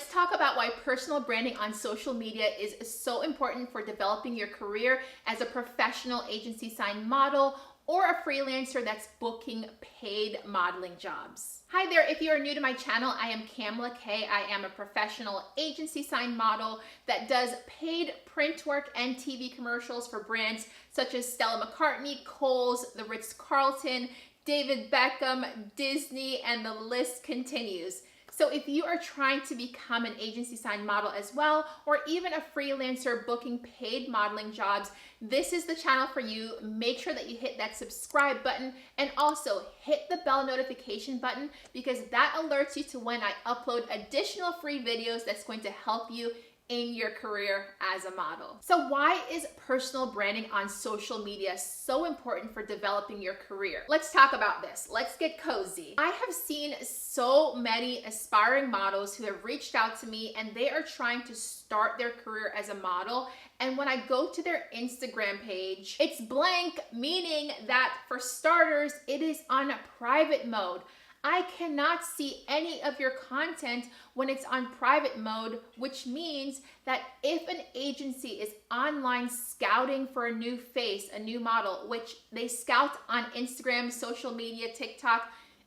let's talk about why personal branding on social media is so important for developing your career as a professional agency signed model or a freelancer that's booking paid modeling jobs. Hi there, if you are new to my channel, I am Kamla-Kay. I am a professional agency signed model that does paid print work and TV commercials for brands such as Stella McCartney, Kohl's, the Ritz-Carlton, David Beckham, Disney, and the list continues. So if you are trying to become an agency signed model as well, or even a freelancer booking paid modeling jobs, this is the channel for you. Make sure that you hit that subscribe button and also hit the bell notification button because that alerts you to when I upload additional free videos that's going to help you in your career as a model. So why is personal branding on social media so important for developing your career? Let's talk about this. Let's get cozy. I have seen so many aspiring models who have reached out to me and they are trying to start their career as a model. And when I go to their Instagram page, it's blank, meaning that for starters, it is on private mode. I cannot see any of your content when it's on private mode, which means that if an agency is online scouting for a new face, a new model, which they scout on Instagram, social media, TikTok,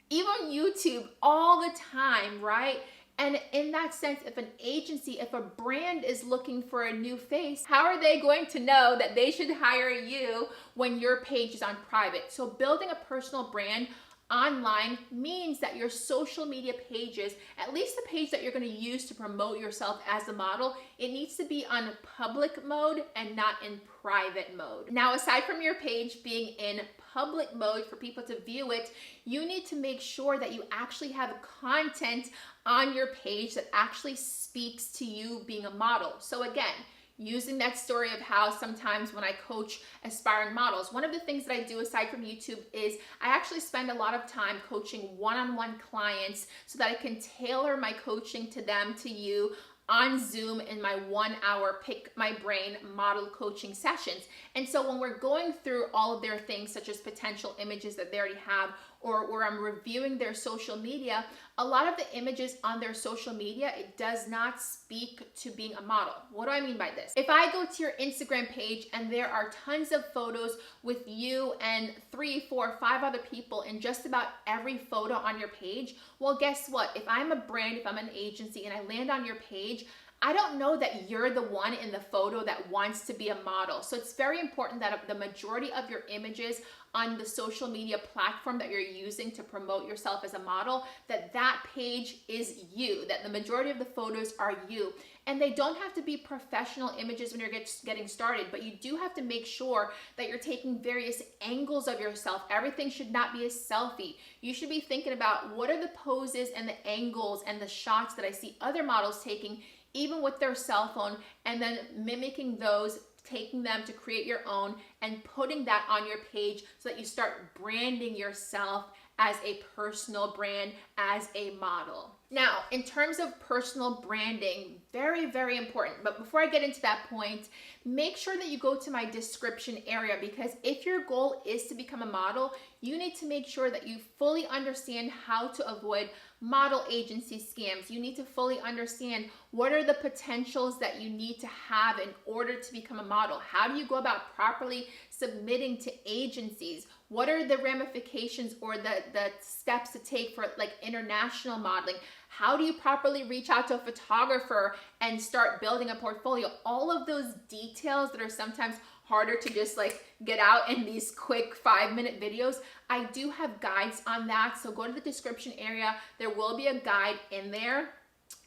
even YouTube all the time, right? And in that sense, if an agency, if a brand is looking for a new face, how are they going to know that they should hire you when your page is on private? So building a personal brand online means that your social media pages, at least the page that you're going to use to promote yourself as a model, it needs to be on public mode and not in private mode. Now, aside from your page being in public mode for people to view it, you need to make sure that you actually have content on your page that actually speaks to you being a model. So again, using that story of how sometimes when I coach aspiring models, one of the things that I do aside from YouTube is I actually spend a lot of time coaching one-on-one clients so that I can tailor my coaching to them, to you, on Zoom in my 1 hour pick my brain model coaching sessions. And so when we're going through all of their things, such as potential images that they already have, or where I'm reviewing their social media, a lot of the images on their social media, it does not speak to being a model. What do I mean by this? If I go to your Instagram page and there are tons of photos with you and 3, 4, 5 other people in just about every photo on your page, well, guess what? If I'm a brand, if I'm an agency and I land on your page, I don't know that you're the one in the photo that wants to be a model. So it's very important that the majority of your images on the social media platform that you're using to promote yourself as a model, that page is you, that the majority of the photos are you. And they don't have to be professional images when you're getting started, but you do have to make sure that you're taking various angles of yourself. Everything should not be a selfie. You should be thinking about what are the poses and the angles and the shots that I see other models taking, even with their cell phone, and then mimicking those, taking them to create your own and putting that on your page so that you start branding yourself as a personal brand, as a model. Now, in terms of personal branding, very, very important. But before I get into that point, make sure that you go to my description area because if your goal is to become a model, you need to make sure that you fully understand how to avoid model agency scams. You need to fully understand what are the potentials that you need to have in order to become a model. How do you go about properly submitting to agencies? What are the ramifications or the steps to take for like international modeling? How do you properly reach out to a photographer and start building a portfolio? All of those details that are sometimes harder to just like get out in these quick 5-minute videos, I do have guides on that. So go to the description area. There will be a guide in there.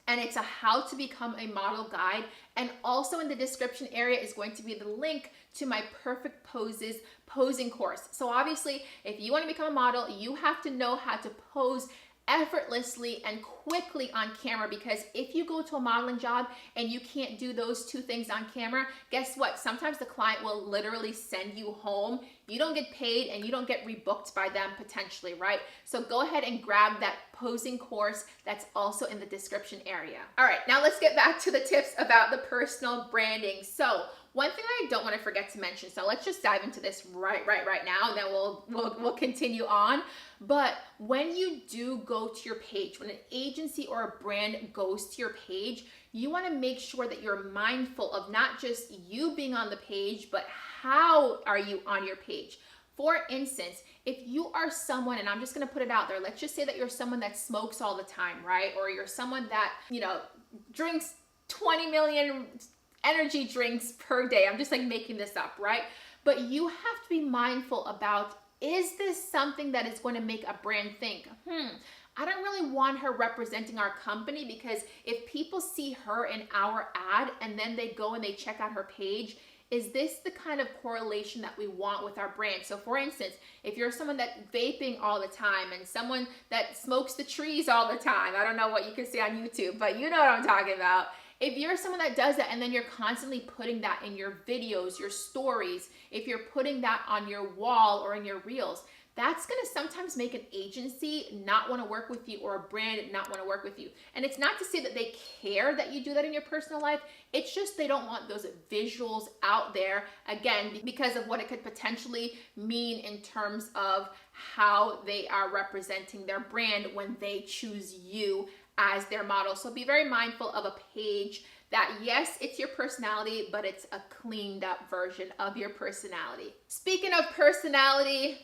And it's a how to become a model guide. And also in the description area is going to be the link to my perfect poses posing course. So obviously, if you want to become a model, you have to know how to pose effortlessly and quickly on camera, because if you go to a modeling job and you can't do those two things on camera, guess what? Sometimes the client will literally send you home. You don't get paid and you don't get rebooked by them potentially, right? So go ahead and grab that posing course that's also in the description area. All right, now let's get back to the tips about the personal branding. So one thing I don't want to forget to mention, so let's just dive into this right now, and then we'll continue on. But when you do go to your page, when an agency or a brand goes to your page, you want to make sure that you're mindful of not just you being on the page, but how are you on your page. For instance, if you are someone, and I'm just going to put it out there, let's just say that you're someone that smokes all the time, right? Or you're someone that, drinks 20 million energy drinks per day. I'm just like making this up, right? But you have to be mindful about, is this something that is going to make a brand think, I don't really want her representing our company, because if people see her in our ad and then they go and they check out her page, is this the kind of correlation that we want with our brand? So for instance, if you're someone that's vaping all the time and someone that smokes the trees all the time, I don't know what you can see on YouTube, but you know what I'm talking about. If you're someone that does that and then you're constantly putting that in your videos, your stories, if you're putting that on your wall or in your reels, that's going to sometimes make an agency not want to work with you, or a brand not want to work with you. And it's not to say that they care that you do that in your personal life. It's just they don't want those visuals out there, again, because of what it could potentially mean in terms of how they are representing their brand when they choose you as their model. So be very mindful of a page that, yes, it's your personality, but it's a cleaned up version of your personality. Speaking of personality,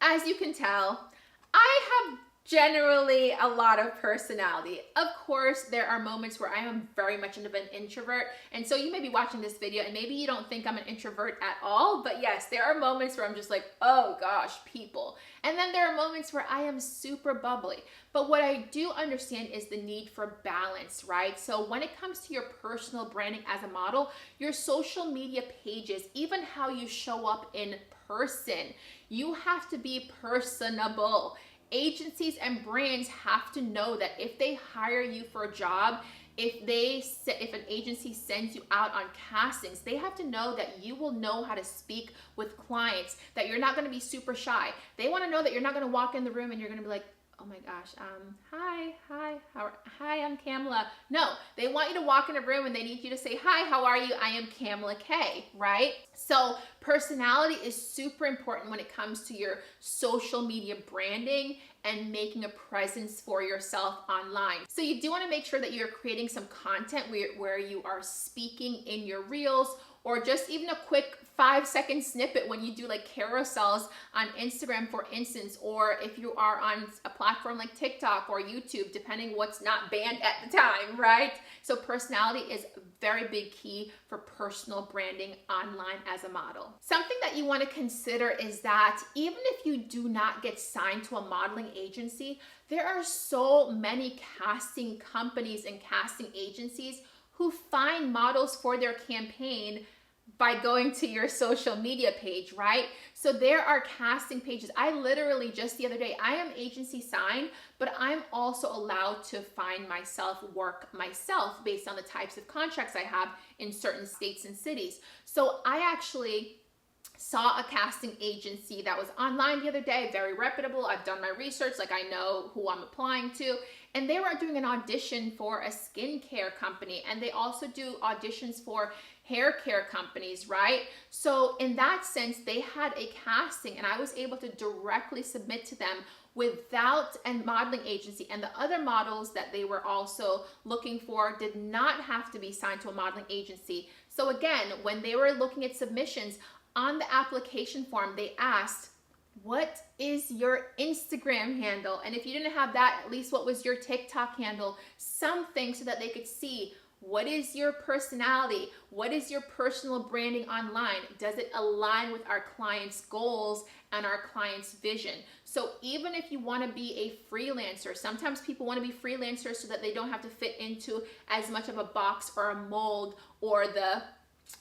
as you can tell, I have generally a lot of personality. Of course, there are moments where I am very much an introvert. And so you may be watching this video and maybe you don't think I'm an introvert at all, but yes, there are moments where I'm just like, oh gosh, people. And then there are moments where I am super bubbly. But what I do understand is the need for balance, right? So when it comes to your personal branding as a model, your social media pages, even how you show up in person, you have to be personable. Agencies and brands have to know that if they hire you for a job, if an agency sends you out on castings, they have to know that you will know how to speak with clients, that you're not going to be super shy. They want to know that you're not going to walk in the room and you're going to be like, oh my gosh, hi, I'm Kamla. No, they want you to walk in a room and they need you to say, hi, how are you? I am Kamla-Kay, right? So personality is super important when it comes to your social media branding and making a presence for yourself online. So you do want to make sure that you're creating some content where you are speaking in your reels, or just even a quick 5-second snippet when you do like carousels on Instagram, for instance, or if you are on a platform like TikTok or YouTube, depending what's not banned at the time, right? So personality is a very big key for personal branding online as a model. Something that you want to consider is that even if you do not get signed to a modeling agency, there are so many casting companies and casting agencies who find models for their campaign by going to your social media page, right? So there are casting pages. I literally just the other day, I am agency signed, but I'm also allowed to find myself work myself based on the types of contracts I have in certain states and cities. So I actually saw a casting agency that was online the other day, very reputable. I've done my research, like I know who I'm applying to, and they were doing an audition for a skincare company, and they also do auditions for hair care companies, right? So in that sense, they had a casting and I was able to directly submit to them without a modeling agency, and the other models that they were also looking for did not have to be signed to a modeling agency. So again, when they were looking at submissions, on the application form, they asked, what is your Instagram handle? And if you didn't have that, at least what was your TikTok handle? Something so that they could see, what is your personality? What is your personal branding online? Does it align with our client's goals and our client's vision? So even if you want to be a freelancer, sometimes people want to be freelancers so that they don't have to fit into as much of a box or a mold or the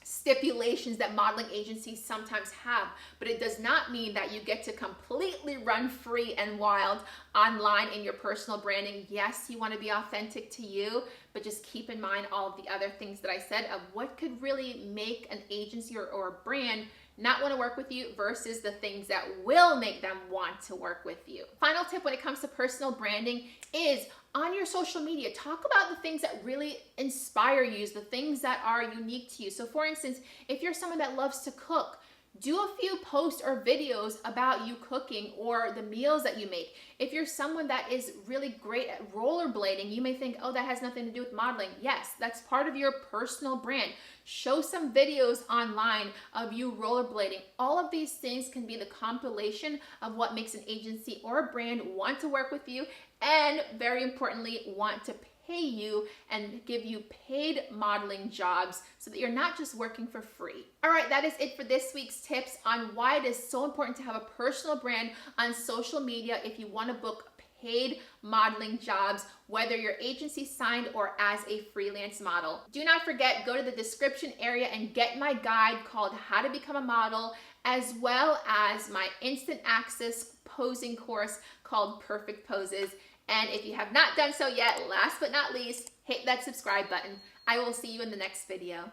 stipulations that modeling agencies sometimes have, but it does not mean that you get to completely run free and wild online in your personal branding. Yes, you want to be authentic to you, but just keep in mind all of the other things that I said of what could really make an agency or a brand not want to work with you versus the things that will make them want to work with you. Final tip when it comes to personal branding is on your social media. Talk about the things that really inspire you, the things that are unique to you. So for instance, if you're someone that loves to cook, do a few posts or videos about you cooking or the meals that you make. If you're someone that is really great at rollerblading, you may think, oh, that has nothing to do with modeling. Yes, that's part of your personal brand. Show some videos online of you rollerblading. All of these things can be the compilation of what makes an agency or a brand want to work with you, and very importantly, want to pay you and give you paid modeling jobs so that you're not just working for free. All right, that is it for this week's tips on why it is so important to have a personal brand on social media if you want to book paid modeling jobs, whether you're agency signed or as a freelance model. Do not forget, go to the description area and get my guide called How to Become a Model, as well as my instant access posing course called Perfect Poses. And if you have not done so yet, last but not least, hit that subscribe button. I will see you in the next video.